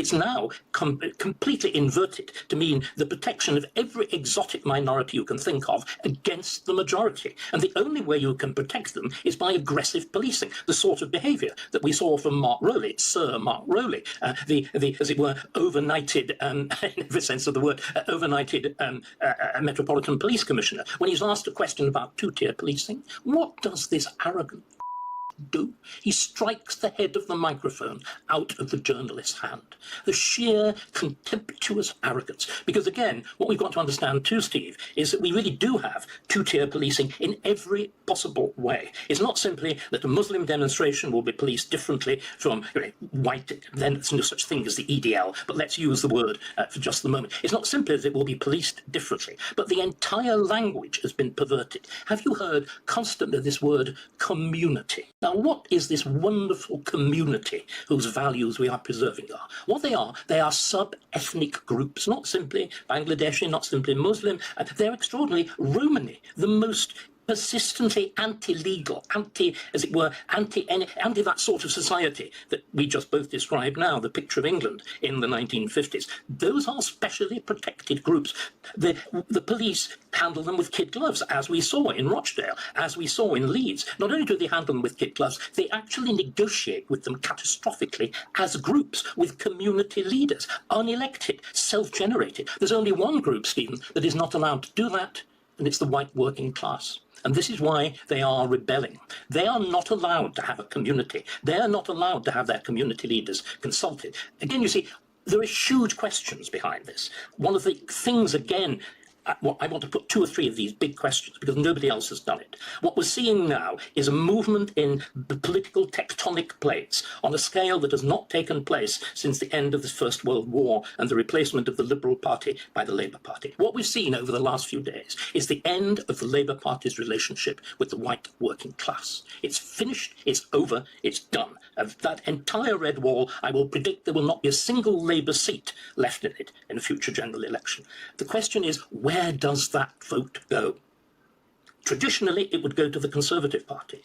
It's now completely inverted to mean the protection of every exotic minority you can think of against the majority. And the only way you can protect them is by aggressive policing, the sort of behaviour that we saw from Mark Rowley, Sir Mark Rowley, the as it were, overnighted, in every sense of the word, overnighted Metropolitan Police Commissioner, when he's asked a question about two-tier policing. What does this arrogant do? He strikes the head of the microphone out of the journalist's hand. The sheer contemptuous arrogance. Because again, what we've got to understand too, Steve, is that we really do have two-tier policing in every possible way. It's not simply that a Muslim demonstration will be policed differently from white, then there's no such thing as the EDL, but let's use the word for just the moment. It's not simply that it will be policed differently, but the entire language has been perverted. Have you heard constantly this word community? Now, what is this wonderful community whose values we are preserving are? What they are sub-ethnic groups, not simply Bangladeshi, not simply Muslim. They're extraordinarily Romani, the most persistently anti-legal, as it were, anti that sort of society that we just both described now, the picture of England in the 1950s. Those are specially protected groups. The police handle them with kid gloves, as we saw in Rochdale, as we saw in Leeds. Not only do they handle them with kid gloves, they actually negotiate with them catastrophically as groups, with community leaders, unelected, self-generated. There's only one group, Stephen, that is not allowed to do that, and it's the white working class. And this is why they are rebelling. They are not allowed to have a community. They are not allowed to have their community leaders consulted. Again, you see, there are huge questions behind this. One of the things, again, I want to put two or three of these big questions because nobody else has done it. What we're seeing now is a movement in the political tectonic plates on a scale that has not taken place since the end of the First World War and the replacement of the Liberal Party by the Labour Party. What we've seen over the last few days is the end of the Labour Party's relationship with the white working class. It's finished, it's over, it's done. Of that entire red wall, I will predict there will not be a single Labour seat left in it in a future general election. The question is, where does that vote go? Traditionally, it would go to the Conservative Party.